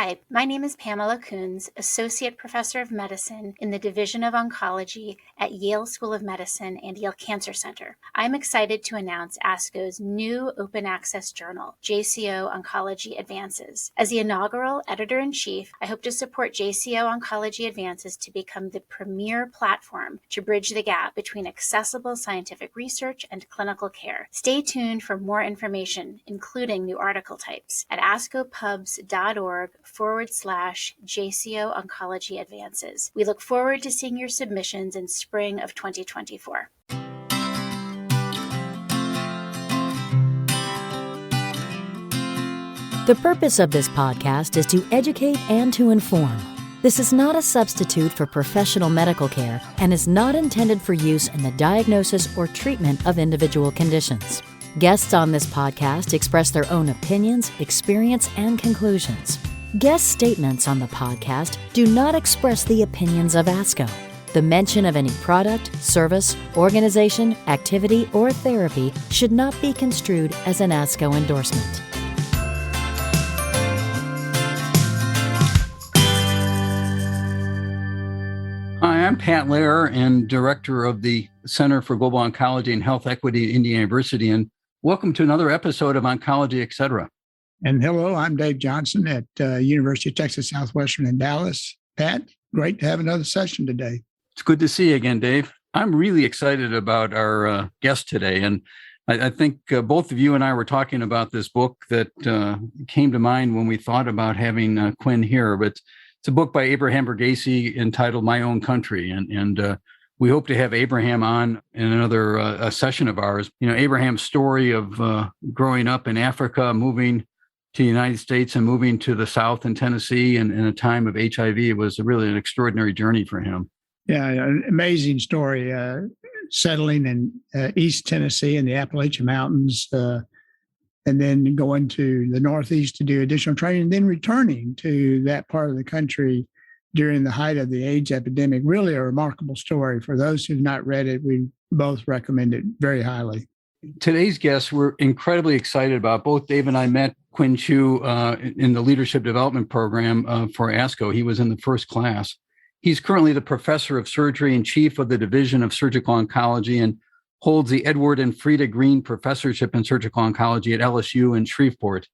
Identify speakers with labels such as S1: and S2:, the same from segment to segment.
S1: Hi, my name is Pamela Coons, Associate Professor of Medicine in the Division of Oncology at Yale School of Medicine and Yale Cancer Center. I'm excited to announce ASCO's new open access journal, JCO Oncology Advances. As the inaugural editor-in-chief, I hope to support JCO Oncology Advances to become the premier platform to bridge the gap between accessible scientific research and clinical care. Stay tuned for more information, including new article types, at ascopubs.org/JCO Oncology Advances. We look forward to seeing your submissions in spring of 2024.
S2: The purpose of this podcast is to educate and to inform. This is not a substitute for professional medical care and is not intended for use in the diagnosis or treatment of individual conditions. Guests on this podcast express their own opinions, experience, and conclusions. Guest statements on the podcast do not express the opinions of ASCO. The mention of any product, service, organization, activity, or therapy should not be construed as an ASCO endorsement.
S3: Hi, I'm Pat Lair and Director of the Center for Global Oncology and Health Equity at Indiana University, and welcome to another episode of Oncology, Etc.
S4: And hello, I'm Dave Johnson at University of Texas Southwestern in Dallas. Pat, great to have another session today.
S3: It's good to see you again, Dave. I'm really excited about our guest today, and I think both of you and I were talking about this book that came to mind when we thought about having Quyen here, but it's a book by Abraham Verghese entitled My Own Country, and we hope to have Abraham on in another a session of ours. You know, Abraham's story of growing up in Africa, moving to the United States and moving to the South in Tennessee in a time of HIV was really an extraordinary journey for him.
S4: Yeah, an amazing story. Settling in East Tennessee in the Appalachian Mountains, and then going to the Northeast to do additional training, and then returning to that part of the country during the height of the AIDS epidemic. Really a remarkable story. For those who've not read it, we both recommend it very highly.
S3: Today's guests we're incredibly excited about. Both Dave and I met Quyen Chu in the Leadership Development Program for ASCO. He was in the first class. He's currently the Professor of Surgery and Chief of the Division of Surgical Oncology and holds the Edward and Frida Green Professorship in Surgical Oncology at LSU in Shreveport.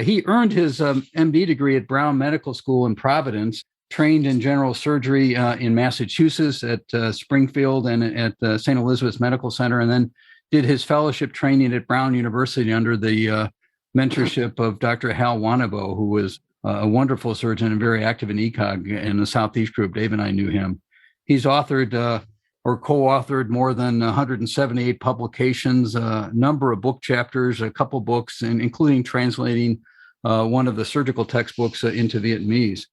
S3: He earned his MD degree at Brown Medical School in Providence, trained in general surgery in Massachusetts at Springfield and at St. Elizabeth's Medical Center, and then did his fellowship training at Brown University under the mentorship of Dr. Hal Wanabo, who was a wonderful surgeon and very active in ECOG in the Southeast group. Dave and I knew him. He's authored or co-authored more than 178 publications, a number of book chapters, a couple books, and including translating one of the surgical textbooks into Vietnamese.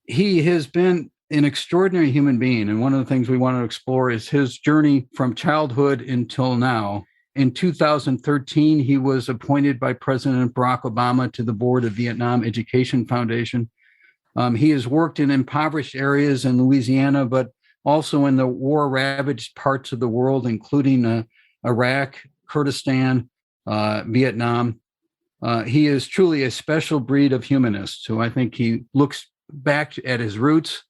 S3: He has been an extraordinary human being, and one of the things we want to explore is his journey from childhood until now. In 2013, he was appointed by President Barack Obama to the board of Vietnam Education Foundation. He has worked in impoverished areas in Louisiana, but also in the war-ravaged parts of the world, including Iraq, Kurdistan, Vietnam. He is truly a special breed of humanist. So I think he looks back at his roots.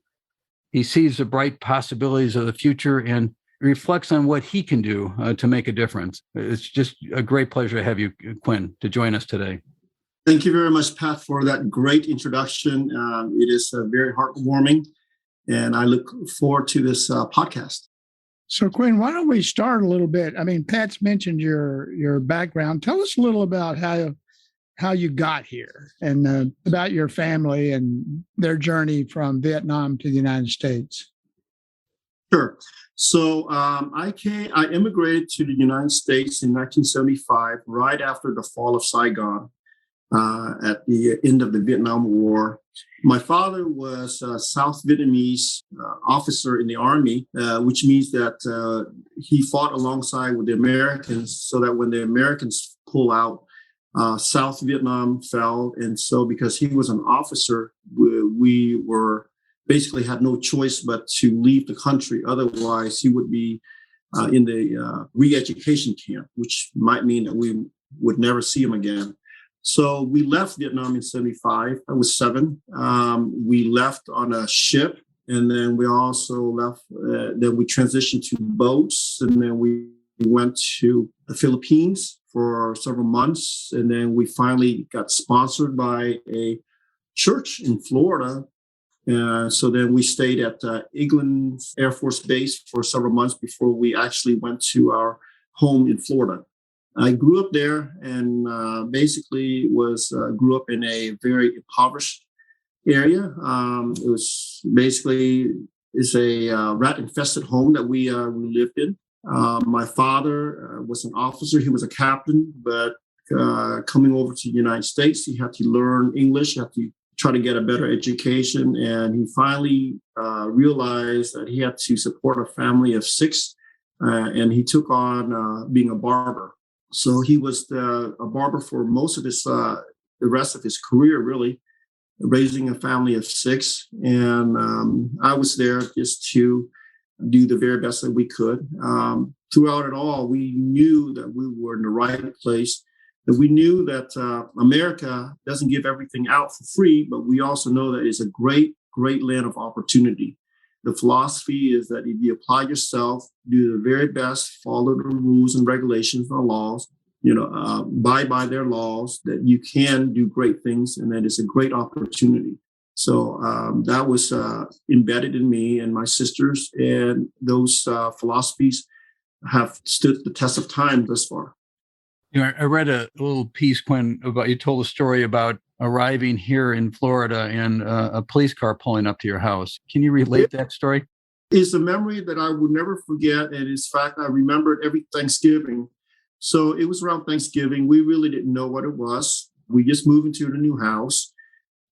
S3: He sees the bright possibilities of the future and reflects on what he can do to make a difference. It's just a great pleasure to have you, Quyen, to join us today.
S5: Thank you very much, Pat, for that great introduction. It is very heartwarming, and I look forward to this podcast.
S4: So, Quyen, why don't we start a little bit? I mean, Pat's mentioned your background. Tell us a little about how you got here and about your family and their journey from Vietnam to the United States.
S5: Sure. So I immigrated to the United States in 1975, right after the fall of Saigon, at the end of the Vietnam War. My father was a South Vietnamese officer in the army, which means that he fought alongside with the Americans so that when the Americans pull out, South Vietnam fell. And so because he was an officer, we were basically had no choice but to leave the country. Otherwise, he would be in the re-education camp, which might mean that we would never see him again. So we left Vietnam in 75. I was 7. We left on a ship, and then we also left, then we transitioned to boats, and then we went to the Philippines for several months. And then we finally got sponsored by a church in Florida. So then we stayed at Eglin Air Force Base for several months before we actually went to our home in Florida. I grew up there and basically grew up in a very impoverished area. It was basically a rat-infested home that we lived in. My father was an officer. He was a captain, but coming over to the United States, he had to learn English. He had to try to get a better education. And he finally realized that he had to support a family of 6. And he took on being a barber. So he was a barber for most of the rest of his career, really, raising a family of 6. And I was there just to do the very best that we could. Throughout it all, we knew that we were in the right place. And we knew that America doesn't give everything out for free, but we also know that it's a great, great land of opportunity. The philosophy is that if you apply yourself, do the very best, follow the rules and regulations and laws, abide by their laws, that you can do great things, and that it's a great opportunity. So that was embedded in me and my sisters, and those philosophies have stood the test of time thus far.
S3: I read a little piece, Quyen, about, you told a story about arriving here in Florida and a police car pulling up to your house. Can you relate that story?
S5: It's a memory that I will never forget. And in fact, I remember it every Thanksgiving. So it was around Thanksgiving. We really didn't know what it was. We just moved into the new house.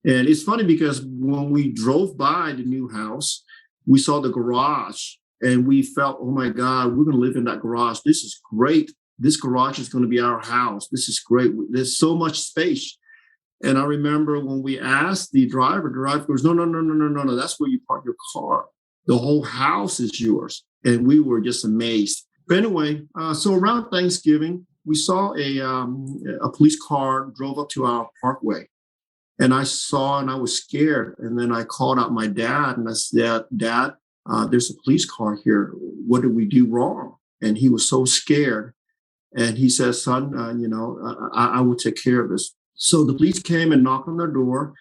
S5: And it's funny because when we drove by the new house, we saw the garage and we felt, oh my God, we're going to live in that garage. This is great. This garage is going to be our house. This is great. There's so much space. And I remember when we asked the driver goes, no, that's where you park your car. The whole house is yours. And we were just amazed. But anyway, so around Thanksgiving, we saw a police car drove up to our parkway. And I saw and I was scared. And then I called out my dad and I said, Dad, there's a police car here. What did we do wrong? And he was so scared. And he says, son, I will take care of this. So the police came and knocked on their door.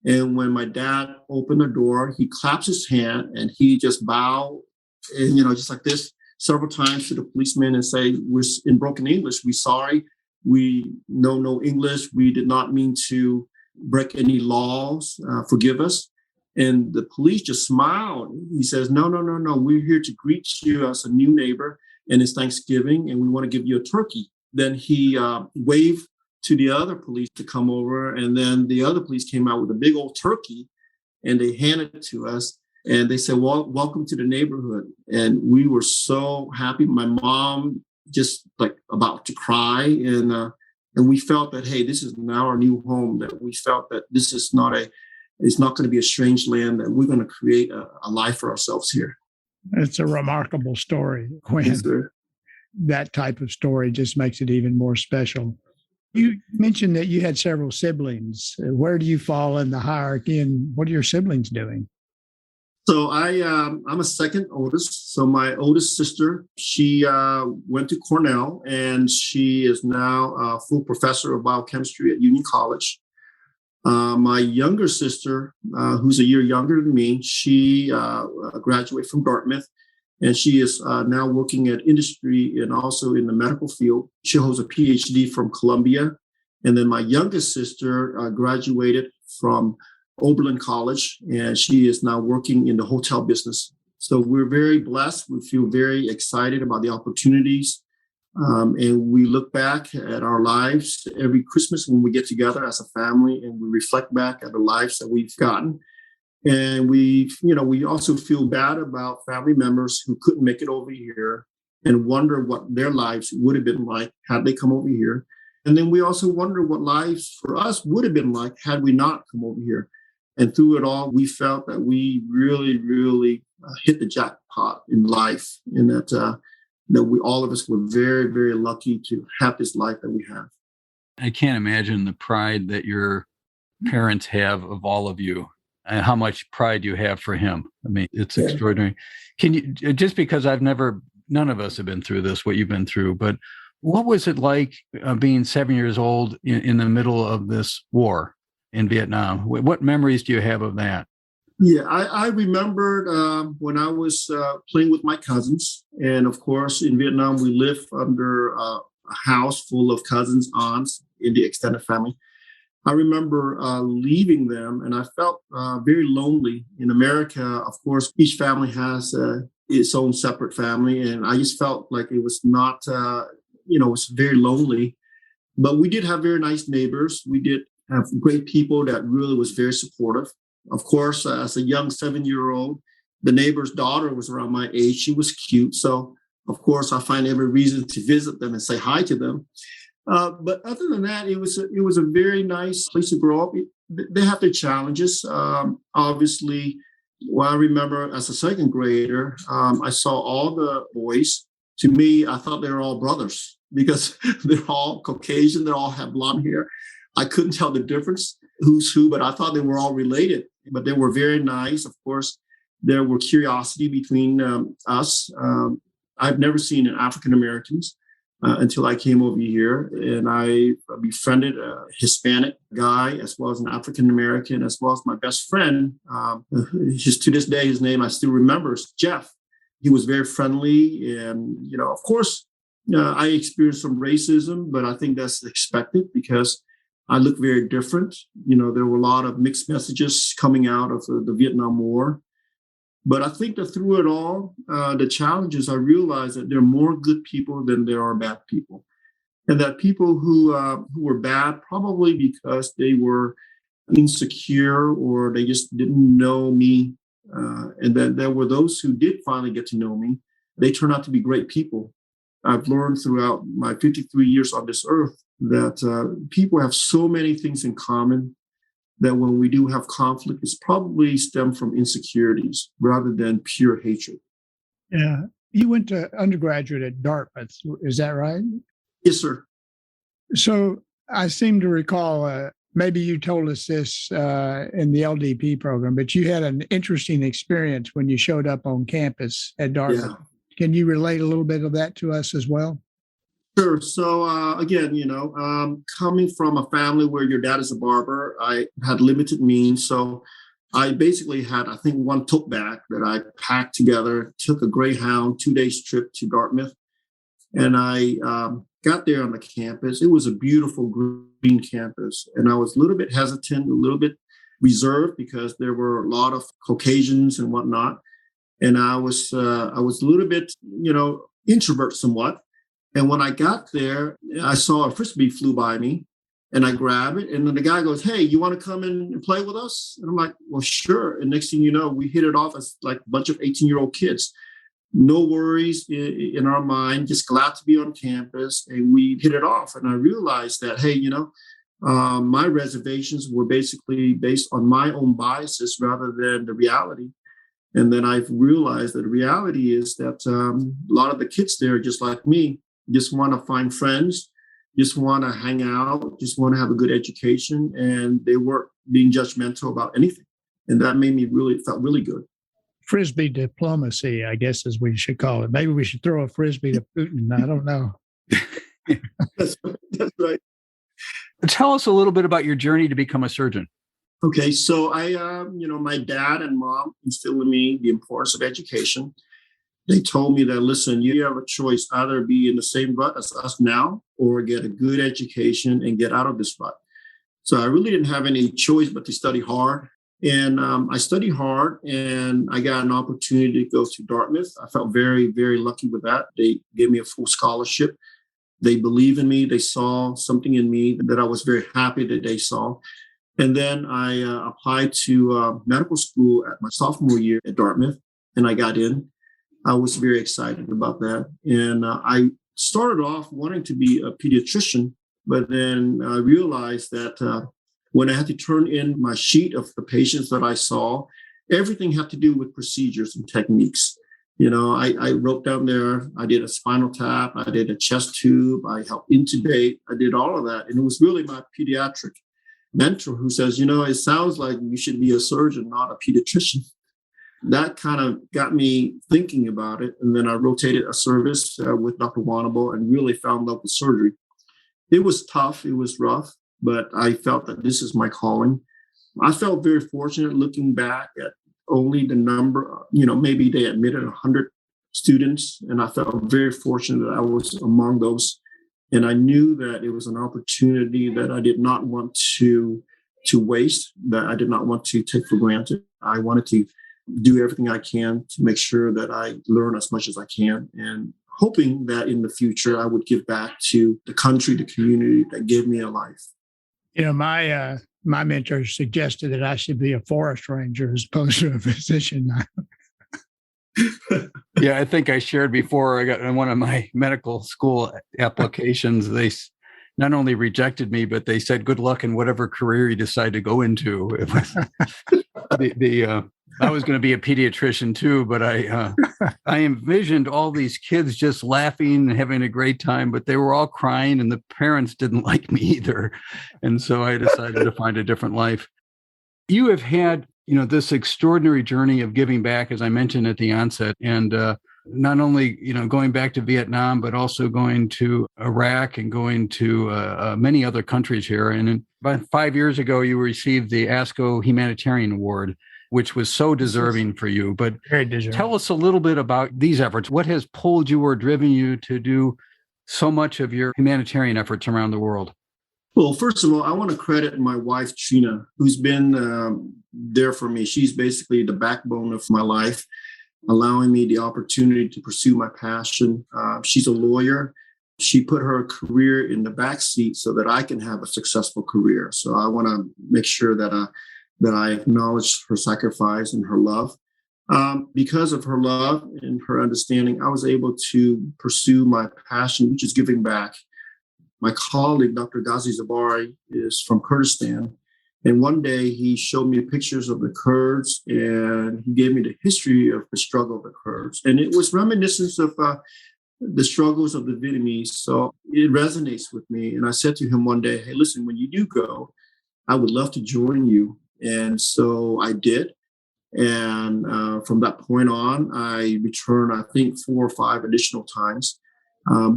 S5: And when my dad opened the door, he claps his hand and he just bowed and, just like this several times to the policeman and say, we're in broken English. We're sorry. We know no English. We did not mean to break any laws. Forgive us. And the police just smiled. He says, no. We're here to greet you as a new neighbor. And it's Thanksgiving and we want to give you a turkey. Then he waved to the other police to come over. And then the other police came out with a big old turkey and they handed it to us. And they said, well, welcome to the neighborhood. And we were so happy. My mom just like about to cry. And we felt that, hey, this is now our new home, that we felt that this is it's not going to be a strange land, that we're going to create a life for ourselves here.
S4: It's a remarkable story, Quyen.
S5: Yes, sir.
S4: That type of story just makes it even more special. You mentioned that you had several siblings. Where do you fall in the hierarchy and what are your siblings doing?
S5: So I'm a second oldest. So my oldest sister, she went to Cornell and she is now a full professor of biochemistry at Union College. My younger sister, who's a year younger than me, she graduated from Dartmouth, and she is now working at industry and also in the medical field. She holds a PhD from Columbia. And then my youngest sister graduated from Oberlin College, and she is now working in the hotel business. So we're very blessed. We feel very excited about the opportunities. And we look back at our lives every Christmas when we get together as a family and we reflect back at the lives that we've gotten. And we also feel bad about family members who couldn't make it over here and wonder what their lives would have been like had they come over here. And then we also wonder what lives for us would have been like had we not come over here. And through it all, we felt that we really, really hit the jackpot in life, and that we all of us were very, very lucky to have this life that we have.
S3: I can't imagine the pride that your parents have of all of you and how much pride you have for him. I mean, it's extraordinary. Can you, just because none of us have been through this, what you've been through, but what was it like being 7 years old in the middle of this war in Vietnam? What memories do you have of that?
S5: Yeah, I remembered when I was playing with my cousins. And of course, in Vietnam, we lived under a house full of cousins, aunts, in the extended family. I remember leaving them, and I felt very lonely. In America, of course, each family has its own separate family, and I just felt like it was not, it was very lonely. But we did have very nice neighbors. We did have great people that really was very supportive. Of course, as a young 7-year-old, the neighbor's daughter was around my age. She was cute. So, of course, I find every reason to visit them and say hi to them. But other than that, it was a very nice place to grow up. They have their challenges. Obviously, I remember as a second grader, I saw all the boys. To me, I thought they were all brothers because they're all Caucasian. They all have blonde hair. I couldn't tell the difference who's who, but I thought they were all related. But they were very nice. Of course, there were curiosity between us. I've never seen African Americans until I came over here, and I befriended a Hispanic guy as well as an African American, as well as my best friend. To this day, his name I still remember is Jeff. He was very friendly, and of course, I experienced some racism, but I think that's expected because I look very different. There were a lot of mixed messages coming out of the Vietnam War. But I think that through it all, the challenges, I realized that there are more good people than there are bad people. And that people who were bad, probably because they were insecure or they just didn't know me. And then there were those who did finally get to know me. They turned out to be great people. I've learned throughout my 53 years on this earth that people have so many things in common that when we do have conflict, it's probably stemmed from insecurities rather than pure hatred.
S4: Yeah. You went to undergraduate at Dartmouth. Is that right?
S5: Yes, sir.
S4: So I seem to recall, maybe you told us this in the LDP program, but you had an interesting experience when you showed up on campus at Dartmouth. Yeah. Can you relate a little bit of that to us as well?
S5: Sure. So again, coming from a family where your dad is a barber, I had limited means. So I basically had, I think, one tote bag that I packed together, took a Greyhound 2-day trip to Dartmouth. And I got there on the campus. It was a beautiful green campus. And I was a little bit hesitant, a little bit reserved because there were a lot of Caucasians and whatnot. And I was a little bit, introvert somewhat. And when I got there, I saw a Frisbee flew by me and I grabbed it. And then the guy goes, "Hey, you want to come in and play with us?" And I'm like, "Well, sure." And next thing you know, we hit it off as like a bunch of 18-year-old kids. No worries in our mind, just glad to be on campus. And we hit it off. And I realized that, hey, my reservations were basically based on my own biases rather than the reality. And then I've realized that the reality is that a lot of the kids there, just like me, just want to find friends, just want to hang out, just want to have a good education. And they weren't being judgmental about anything. And that made me felt really good.
S4: Frisbee diplomacy, I guess, as we should call it. Maybe we should throw a Frisbee to Putin. I don't know.
S5: That's right.
S3: Tell us a little bit about your journey to become a surgeon.
S5: Okay, so I, my dad and mom instilled in me the importance of education. They told me that, listen, you have a choice, either be in the same rut as us now or get a good education and get out of this rut. So I really didn't have any choice but to study hard. And I studied hard and I got an opportunity to go to Dartmouth. I felt very, very lucky with that. They gave me a full scholarship. They believed in me. They saw something in me that I was very happy that they saw. And then I applied to medical school at my sophomore year at Dartmouth, and I got in. I was very excited about that. And I started off wanting to be a pediatrician, but then I realized that when I had to turn in my sheet of the patients that I saw, everything had to do with procedures and techniques. I wrote down there, I did a spinal tap, I did a chest tube, I helped intubate, I did all of that. And it was really my pediatric mentor who says, it sounds like you should be a surgeon, not a pediatrician. That kind of got me thinking about it. And then I rotated a service with Dr. Wanable and really found love with surgery. It was tough, it was rough, but I felt that this is my calling. I felt very fortunate looking back at only the number, maybe they admitted 100 students, and I felt very fortunate that I was among those. And I knew that it was an opportunity that I did not want to waste, that I did not want to take for granted. I wanted to do everything I can to make sure that I learn as much as I can, and hoping that in the future I would give back to the country, the community that gave me a life.
S4: My mentor suggested that I should be a forest ranger as opposed to a physician.
S3: Yeah, I think I shared before. I got in one of my medical school applications. They not only rejected me, but they said, "Good luck in whatever career you decide to go into." It was I was going to be a pediatrician too, but I envisioned all these kids just laughing and having a great time, but they were all crying, and the parents didn't like me either, and so I decided to find a different life. You have had, this extraordinary journey of giving back, as I mentioned at the onset, and not only, going back to Vietnam, but also going to Iraq and going to many other countries here. And about 5 years ago, you received the ASCO Humanitarian Award, which was so deserving for you. But
S4: very deserving.
S3: Tell us a little bit about these efforts. What has pulled you or driven you to do so much of your humanitarian efforts around the world?
S5: Well, first of all, I want to credit my wife, Trina, who's been there for me. She's basically the backbone of my life, allowing me the opportunity to pursue my passion. She's a lawyer. She put her career in the backseat so that I can have a successful career. So I want to make sure that I acknowledge her sacrifice and her love. Because of her love and her understanding, I was able to pursue my passion, which is giving back. My colleague, Dr. Ghazi Zabari, is from Kurdistan. And one day he showed me pictures of the Kurds, and he gave me the history of the struggle of the Kurds. And it was reminiscent of the struggles of the Vietnamese. So it resonates with me. And I said to him one day, "Hey, listen, when you do go, I would love to join you." And so I did. And from that point on, I returned, I think, 4 or 5 additional times.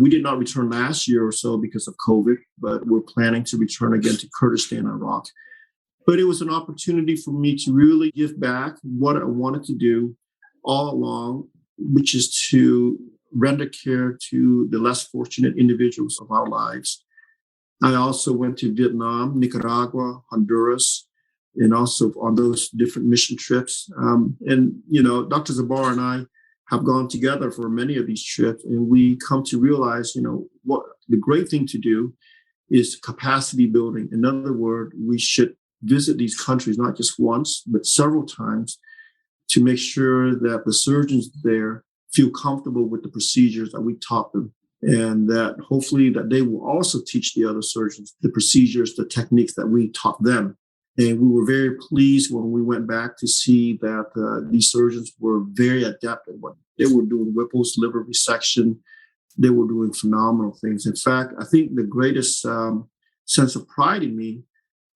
S5: We did not return last year or so because of COVID, but we're planning to return again to Kurdistan, Iraq. But it was an opportunity for me to really give back what I wanted to do all along, which is to render care to the less fortunate individuals of our lives. I also went to Vietnam, Nicaragua, Honduras, and also on those different mission trips. Dr. Zabar and I have gone together for many of these trips, and we come to realize, what the great thing to do is capacity building. In other words, we should visit these countries not just once, but several times to make sure that the surgeons there feel comfortable with the procedures that we taught them, and that hopefully that they will also teach the other surgeons the procedures, the techniques that we taught them. And we were very pleased when we went back to see that these surgeons were very adept at what they were doing: Whipple's liver resection. They were doing phenomenal things. In fact, I think the greatest sense of pride in me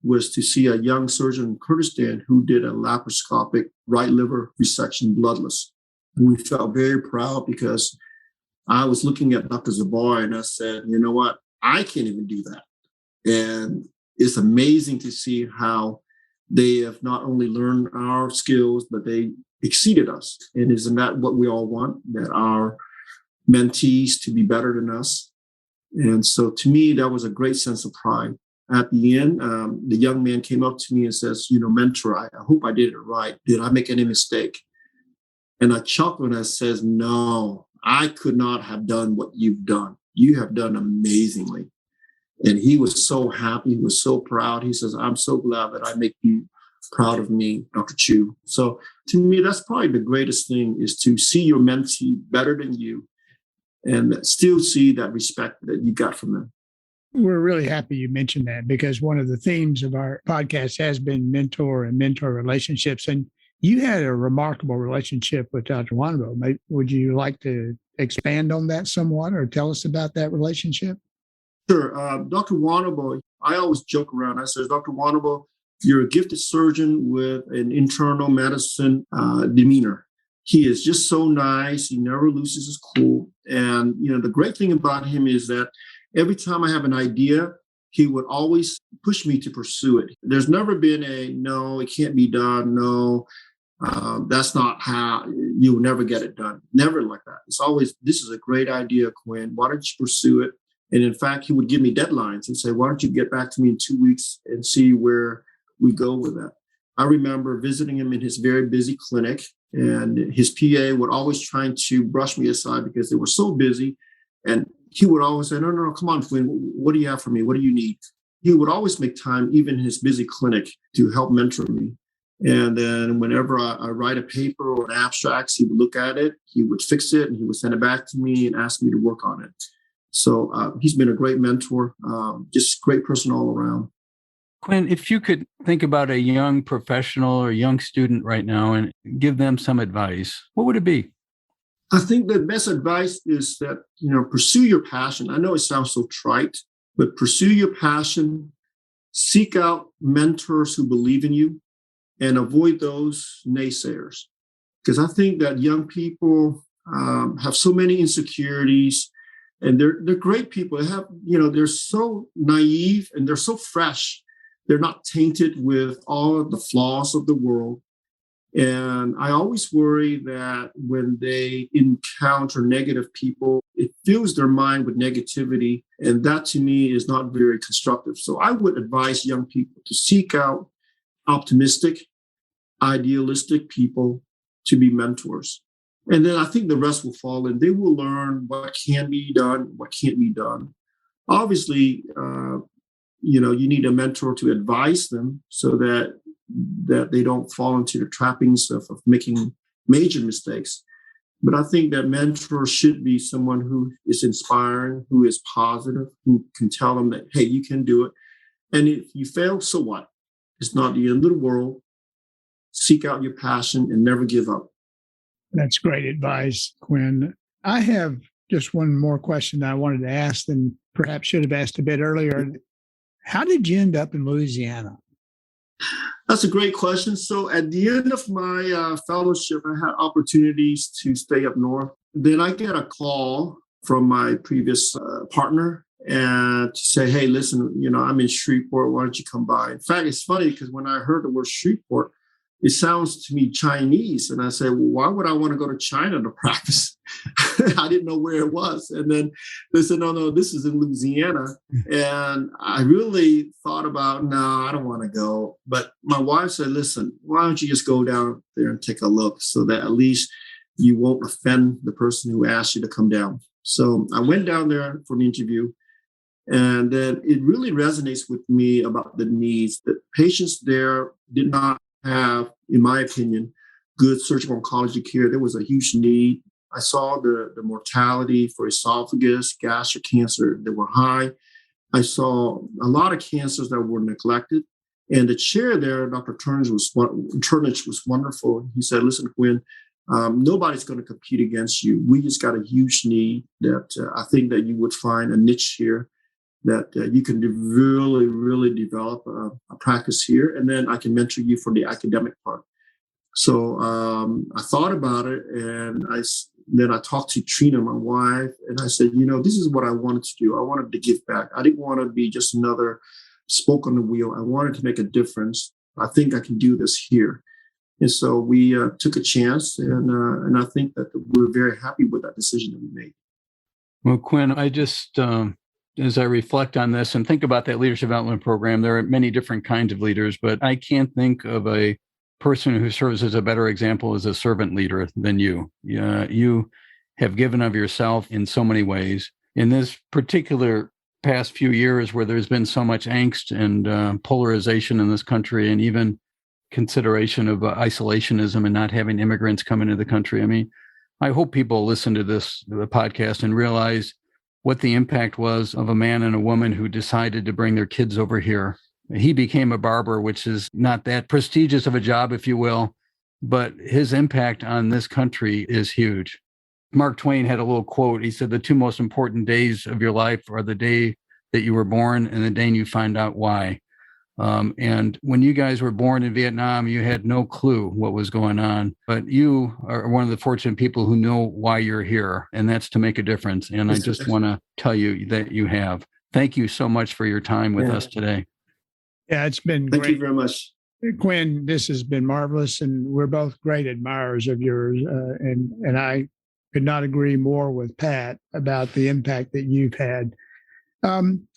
S5: was to see a young surgeon in Kurdistan who did a laparoscopic right liver resection bloodless. And we felt very proud because I was looking at Dr. Zabar and I said, you know what, I can't even do that. And it's amazing to see how they have not only learned our skills, but they exceeded us. And isn't that what we all want? That our mentees to be better than us. And so to me, that was a great sense of pride. At the end, the young man came up to me and says, mentor, I hope I did it right. Did I make any mistake? And I chuckled and I says, no, I could not have done what you've done. You have done amazingly. And he was so happy. He was so proud. He says, I'm so glad that I make you proud of me, Dr. Chu. So to me, that's probably the greatest thing, is to see your mentee better than you and still see that respect that you got from them.
S4: We're really happy you mentioned that, because one of the themes of our podcast has been mentor and mentor relationships. And You had a remarkable relationship with Dr. Wanabo. Would you like to expand on that somewhat or tell us about that relationship?
S5: Sure. Dr. Wanabo, I always joke around. I say, Dr. Wanabo, you're a gifted surgeon with an internal medicine demeanor. He is just so nice. He never loses his cool. And, the great thing about him is that every time I have an idea, he would always push me to pursue it. There's never been a, no, it can't be done. No, that's not how, you'll never get it done. Never like that. It's always, this is a great idea, Quyen. Why don't you pursue it? And in fact, he would give me deadlines and say, why don't you get back to me in 2 weeks and see where we go with that? I remember visiting him in his very busy clinic, and his PA would always try to brush me aside because they were so busy. And he would always say, no, come on, Quyen, what do you have for me? What do you need? He would always make time, even in his busy clinic, to help mentor me. And then whenever I write a paper or an abstract, he would look at it, he would fix it, and he would send it back to me and ask me to work on it. So he's been a great mentor, just great person all around.
S3: Quyen, if you could think about a young professional or young student right now and give them some advice, what would it be?
S5: I think the best advice is that, pursue your passion. I know it sounds so trite, but pursue your passion, seek out mentors who believe in you, and avoid those naysayers. Because I think that young people have so many insecurities, and they're great people. They have, they're so naive and they're so fresh. They're not tainted with all of the flaws of the world. And I always worry that when they encounter negative people, it fills their mind with negativity. And that to me is not very constructive. So I would advise young people to seek out optimistic, idealistic people to be mentors. And then I think the rest will fall and they will learn what can be done, what can't be done. Obviously, you need a mentor to advise them so that they don't fall into the trappings of making major mistakes. But I think that mentor should be someone who is inspiring, who is positive, who can tell them that, hey, you can do it. And if you fail, so what? It's not the end of the world. Seek out your passion and never give up.
S4: That's great advice, Quyen. I have just one more question I wanted to ask and perhaps should have asked a bit earlier. How did you end up in Louisiana?
S5: That's a great question. So at the end of my fellowship, I had opportunities to stay up north. Then I get a call from my previous partner and to say, hey, listen, I'm in Shreveport. Why don't you come by? In fact, it's funny because when I heard the word Shreveport, it sounds to me Chinese. And I said, well, why would I want to go to China to practice? I didn't know where it was. And then they said, no, this is in Louisiana. And I really thought about, no, I don't want to go. But my wife said, listen, why don't you just go down there and take a look so that at least you won't offend the person who asked you to come down. So I went down there for an interview. And then it really resonates with me about the needs that patients there did not have, in my opinion, good surgical oncology care. There was a huge need. I saw the mortality for esophagus, gastric cancer that were high. I saw a lot of cancers that were neglected. And the chair there, Dr. Turnage was wonderful. He said, listen, Quyen, nobody's going to compete against you. We just got a huge need that I think that you would find a niche here that you can really, really develop a practice here. And then I can mentor you for the academic part. So I thought about it. And then I talked to Trina, my wife, and I said, this is what I wanted to do. I wanted to give back. I didn't want to be just another spoke on the wheel. I wanted to make a difference. I think I can do this here. And so we took a chance. And I think that we're very happy with that decision that we made.
S3: Well, Quyen, I just... as I reflect on this and think about that leadership development program, there are many different kinds of leaders, but I can't think of a person who serves as a better example as a servant leader than you. You have given of yourself in so many ways. In this particular past few years where there's been so much angst and polarization in this country and even consideration of isolationism and not having immigrants come into the country. I mean, I hope people listen to the podcast and realize what the impact was of a man and a woman who decided to bring their kids over here. He became a barber, which is not that prestigious of a job, if you will. but his impact on this country is huge. Mark Twain had a little quote. He said, the two most important days of your life are the day that you were born and the day you find out why. And when you guys were born in Vietnam, you had no clue what was going on, but you are one of the fortunate people who know why you're here, and that's to make a difference. And I just want to tell you that you have. Thank you so much for your time with us today.
S4: Yeah, it's been
S5: great.
S4: Thank
S5: you very much.
S4: Quyen, this has been marvelous, and we're both great admirers of yours. And I could not agree more with Pat about the impact that you've had.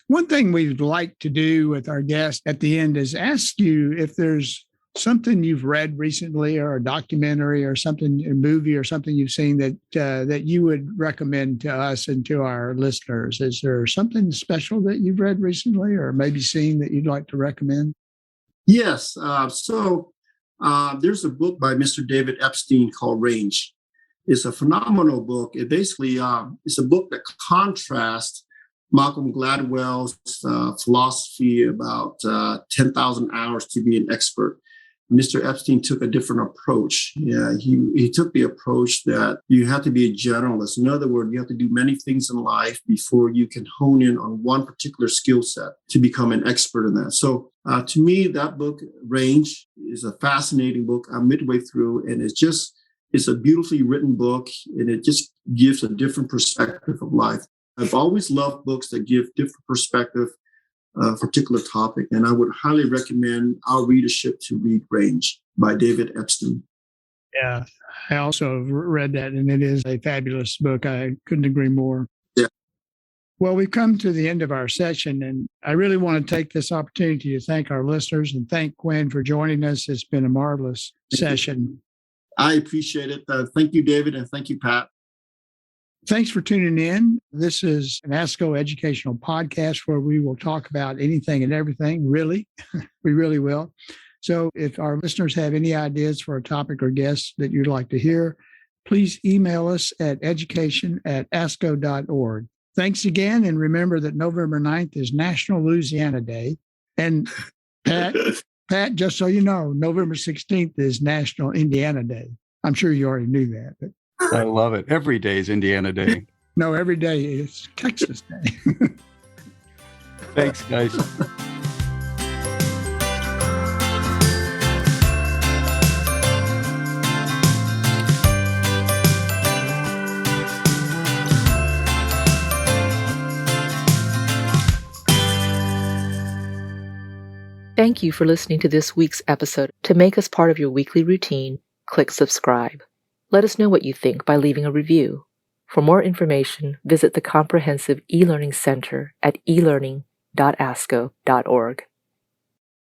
S4: One thing we'd like to do with our guest at the end is ask you if there's something you've read recently, or a documentary, or something, a movie, or something you've seen that you would recommend to us and to our listeners. Is there something special that you've read recently, or maybe seen, that you'd like to recommend?
S5: Yes. So there's a book by Mr. David Epstein called Range. It's a phenomenal book. It basically it's a book that contrasts Malcolm Gladwell's philosophy about 10,000 hours to be an expert. Mr. Epstein took a different approach. Yeah, he took the approach that you have to be a generalist. In other words, you have to do many things in life before you can hone in on one particular skill set to become an expert in that. So to me, that book, Range, is a fascinating book. I'm midway through, and it's a beautifully written book, and it just gives a different perspective of life. I've always loved books that give different perspective of a particular topic, and I would highly recommend our readership to read Range by David Epstein.
S4: Yeah, I also read that, and it is a fabulous book. I couldn't agree more.
S5: Yeah.
S4: Well, we've come to the end of our session, and I really want to take this opportunity to thank our listeners and thank Quyen for joining us. It's been a marvelous session.
S5: I appreciate it. Thank you, David, and thank you, Pat.
S4: Thanks for tuning in. This is an ASCO educational podcast where we will talk about anything and everything, really. We really will. So if our listeners have any ideas for a topic or guest that you'd like to hear, please email us at education@asco.org. Thanks again, and remember that November 9th is National Louisiana Day. And Pat, just so you know, November 16th is National Indiana Day. I'm sure you already knew that. But
S3: I love it. Every day is Indiana Day.
S4: No, every day is Texas Day.
S3: Thanks, guys.
S6: Thank you for listening to this week's episode. To make us part of your weekly routine, click subscribe. Let us know what you think by leaving a review. For more information, visit the Comprehensive E-Learning Center at elearning.asco.org.